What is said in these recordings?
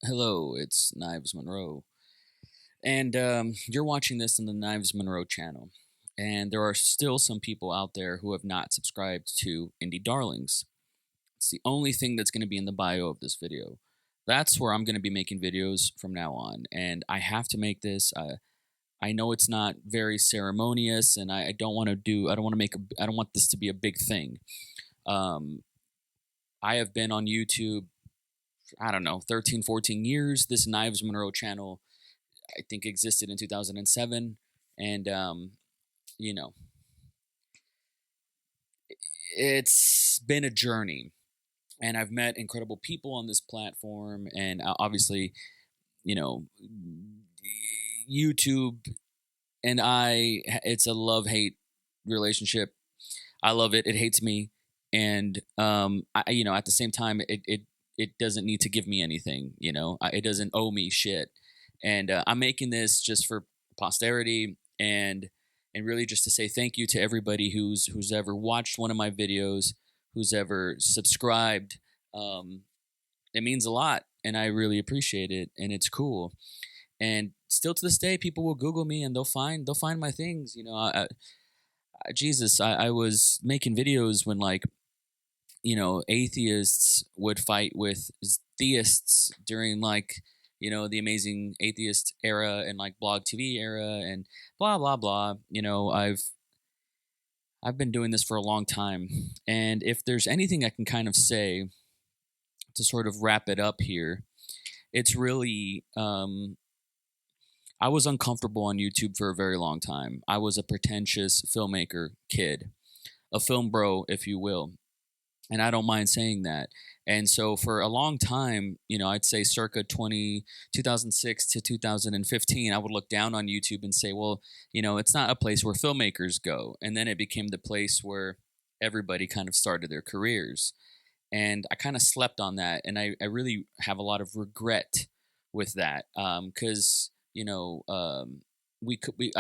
Hello, it's Knives Monroe. And you're watching this on the Knives Monroe channel. And there are still some people out there who have not subscribed to Indie Darlings. It's the only thing that's going to be in the bio of this video. That's where I'm going to be making videos from now on. And I have to make this. I know it's not very ceremonious, and I don't want to do. I don't want to make. I don't want this to be a big thing. Um, I have been on YouTube. I don't know, 13, 14 years. This Knives Monroe channel I think existed in 2007, and you know, it's been a journey, and I've met incredible people on this platform, and obviously, you know, YouTube and it's a love hate relationship. I love it; it hates me, and at the same time, it doesn't need to give me anything. It doesn't owe me shit, and I'm making this just for posterity and really just to say thank you to everybody who's ever watched one of my videos, who's ever subscribed. Um, it means a lot, and I really appreciate it, and it's cool. And still to this day, people will Google me and they'll find my things. Jesus, I was making videos when atheists would fight with theists during the amazing atheist era and like blog TV era and blah blah blah. I've been doing this for a long time, and if there's anything I can kind of say to sort of wrap it up here, it's really I was uncomfortable on YouTube for a very long time. I was a pretentious filmmaker kid, a film bro, if you will, and I don't mind saying that. And so for a long time, I'd say circa 2006 to 2015, I would look down on YouTube and say, well, it's not a place where filmmakers go. And then it became the place where everybody kind of started their careers. And I kind of slept on that. And I really have a lot of regret with that because, I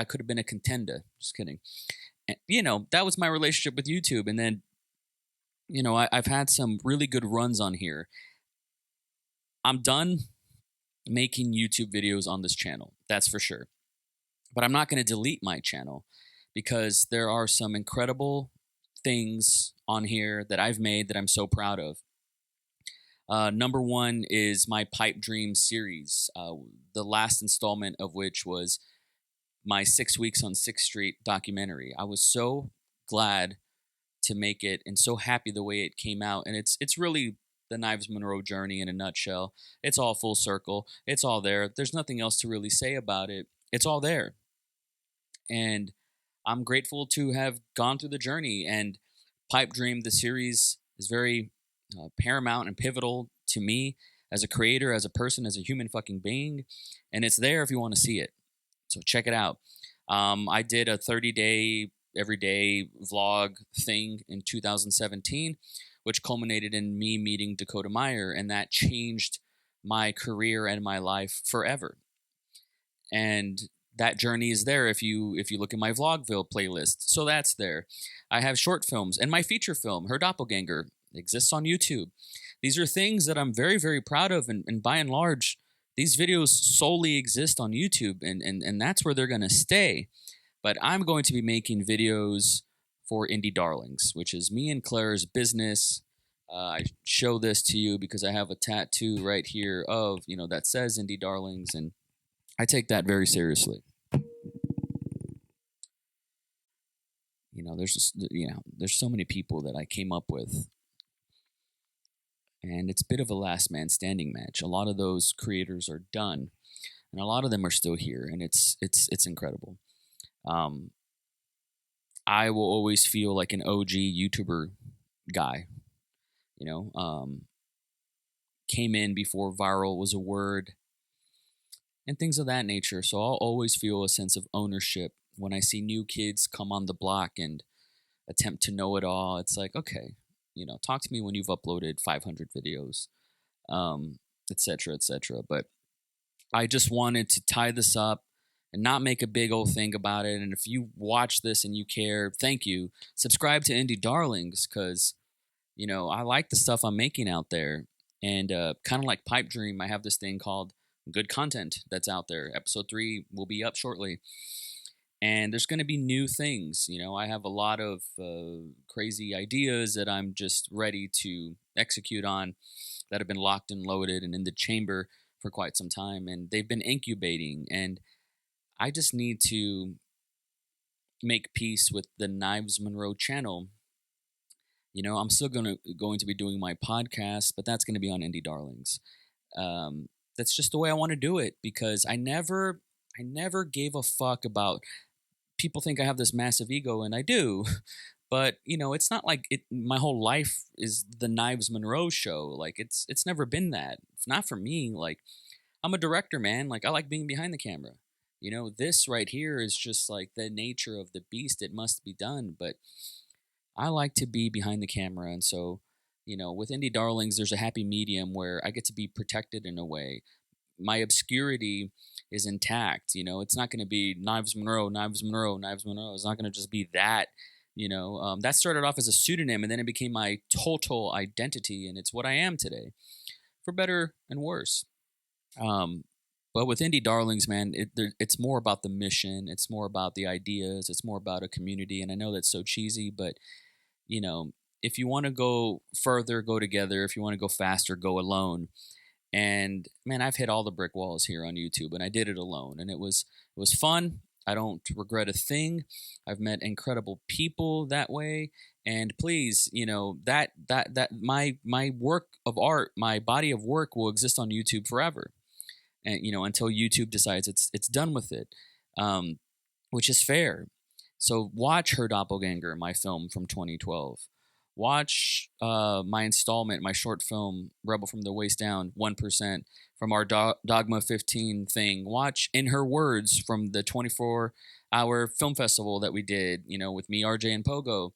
could have been a contender. Just kidding. And, that was my relationship with YouTube. And then I've had some really good runs on here. I'm done making YouTube videos on this channel, that's for sure. But I'm not going to delete my channel because there are some incredible things on here that I've made that I'm so proud of. Number one is my Pipe Dream series, the last installment of which was my 6 Weeks on 6th Street documentary. I was so glad to make it and so happy the way it came out, and it's really the Knives Monroe journey in a nutshell. It's all full circle. It's all there. There's nothing else to really say about it. It's all there, and I'm grateful to have gone through the journey. And Pipe Dream, the series, is very paramount and pivotal to me as a creator, as a person, as a human fucking being, and it's there if you want to see it. So check it out. I did a 30-day everyday vlog thing in 2017, which culminated in me meeting Dakota Meyer, and that changed my career and my life forever. And that journey is there if you look at my Vlogville playlist. So that's there. I have short films, and my feature film, Her Doppelganger, exists on YouTube. These are things that I'm very, very proud of, and by and large, these videos solely exist on YouTube, and that's where they're going to stay. But I'm going to be making videos for Indie Darlings, which is me and Claire's business. I show this to you because I have a tattoo right here of, that says Indie Darlings, and I take that very seriously. There's so many people that I came up with, and it's a bit of a last man standing match. A lot of those creators are done, and a lot of them are still here, and it's incredible. I will always feel like an OG YouTuber guy, came in before viral was a word and things of that nature. So I'll always feel a sense of ownership when I see new kids come on the block and attempt to know it all. It's like, okay, talk to me when you've uploaded 500 videos, etc., etc. But I just wanted to tie this up and not make a big old thing about it. And if you watch this and you care, thank you. Subscribe to Indie Darlings because, I like the stuff I'm making out there. And kind of like Pipe Dream, I have this thing called Good Content that's out there. Episode 3 will be up shortly. And there's going to be new things. I have a lot of crazy ideas that I'm just ready to execute on that have been locked and loaded and in the chamber for quite some time. And they've been incubating. And I just need to make peace with the Knives Monroe channel. I'm still going to be doing my podcast, but that's going to be on Indie Darlings. That's just the way I want to do it, because I never gave a fuck about. People think I have this massive ego, and I do. But it's not like it. My whole life is the Knives Monroe show. Like it's never been that. It's not for me. Like, I'm a director, man. Like, I like being behind the camera. This right here is just like the nature of the beast. It must be done. But I like to be behind the camera. And so, with Indie Darlings, there's a happy medium where I get to be protected in a way. My obscurity is intact. It's not going to be Knives Monroe, Knives Monroe, Knives Monroe. It's not going to just be that. That started off as a pseudonym, and then it became my total identity, and it's what I am today, for better and worse. But with Indie Darlings, man, it's more about the mission. It's more about the ideas. It's more about a community. And I know that's so cheesy, but if you want to go further, go together. If you want to go faster, go alone. And man, I've hit all the brick walls here on YouTube, and I did it alone, and it was fun. I don't regret a thing. I've met incredible people that way. And please, that my work of art, my body of work will exist on YouTube forever. And until YouTube decides it's done with it, which is fair. So watch Her Doppelganger, my film from 2012. Watch my installment, my short film, Rebel from the Waist Down, 1%, from our Dogma 15 thing. Watch In Her Words from the 24-hour film festival that we did, with me, RJ, and Pogo.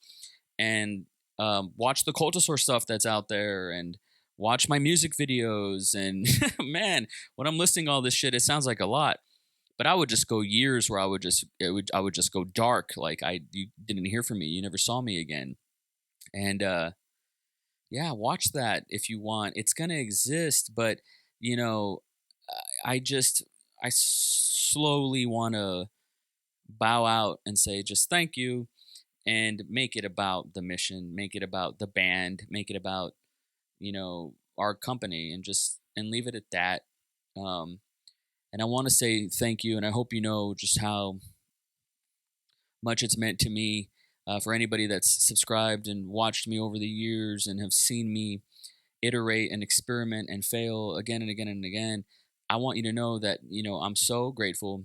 And watch the Cultosaur stuff that's out there, and watch my music videos. And man, when I'm listing all this shit, it sounds like a lot. But I would just go years where I would just go dark, like you didn't hear from me, you never saw me again. And yeah, watch that if you want. It's gonna exist, but I slowly want to bow out and say just thank you, and make it about the mission, make it about the band, make it about our company, and leave it at that. And I want to say thank you, and I hope you know just how much it's meant to me, for anybody that's subscribed and watched me over the years and have seen me iterate and experiment and fail again and again and again. I want you to know that I'm so grateful,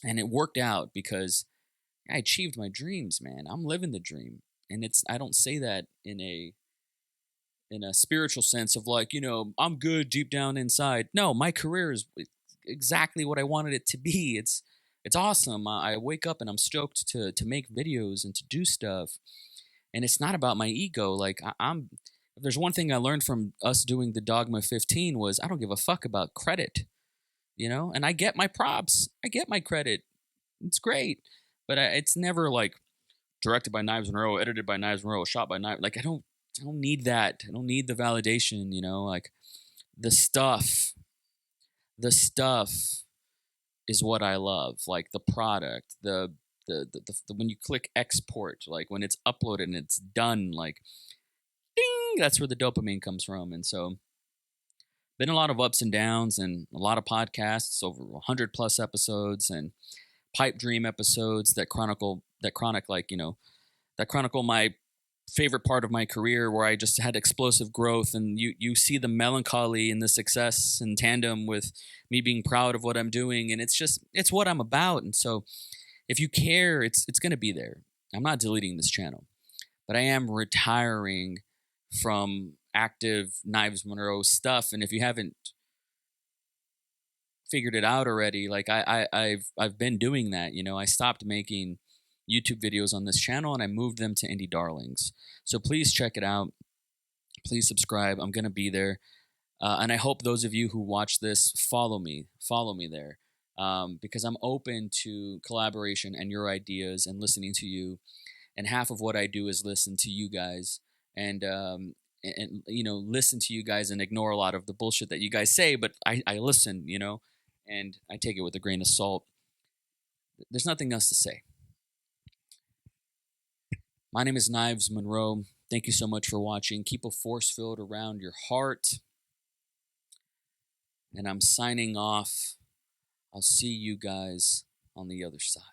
and it worked out because I achieved my dreams, man. I'm living the dream, and I don't say that in a spiritual sense of like I'm good deep down inside. No, my career is exactly what I wanted it to be. It's awesome. I wake up and I'm stoked to make videos and to do stuff, and it's not about my ego. Like I'm. If there's one thing I learned from us doing the Dogma 15 was I don't give a fuck about credit, and I get my props. I get my credit. It's great, but it's never like directed by Knives Monroe, edited by Knives Monroe, shot by Knives. Like I don't need that. I don't need the validation. Like the stuff is what I love. Like the product, the when you click export, like when it's uploaded and it's done, like ding, that's where the dopamine comes from. And so been a lot of ups and downs, and a lot of podcasts, over 100 plus episodes, and pipe dream episodes that chronicle my favorite part of my career, where I just had explosive growth. And you see the melancholy and the success in tandem with me being proud of what I'm doing. And it's what I'm about. And so if you care, it's going to be there. I'm not deleting this channel, but I am retiring from active Knives Monroe stuff. And if you haven't figured it out already, like I've been doing that. I stopped making YouTube videos on this channel, and I moved them to Indie Darlings. So please check it out. Please subscribe. I'm gonna be there, and I hope those of you who watch this follow me there, because I'm open to collaboration and your ideas and listening to you. And half of what I do is listen to you guys. And and listen to you guys and ignore a lot of the bullshit that you guys say, but I listen, and I take it with a grain of salt. There's nothing else to say. My name is Knives Monroe. Thank you so much for watching. Keep a force field around your heart. And I'm signing off. I'll see you guys on the other side.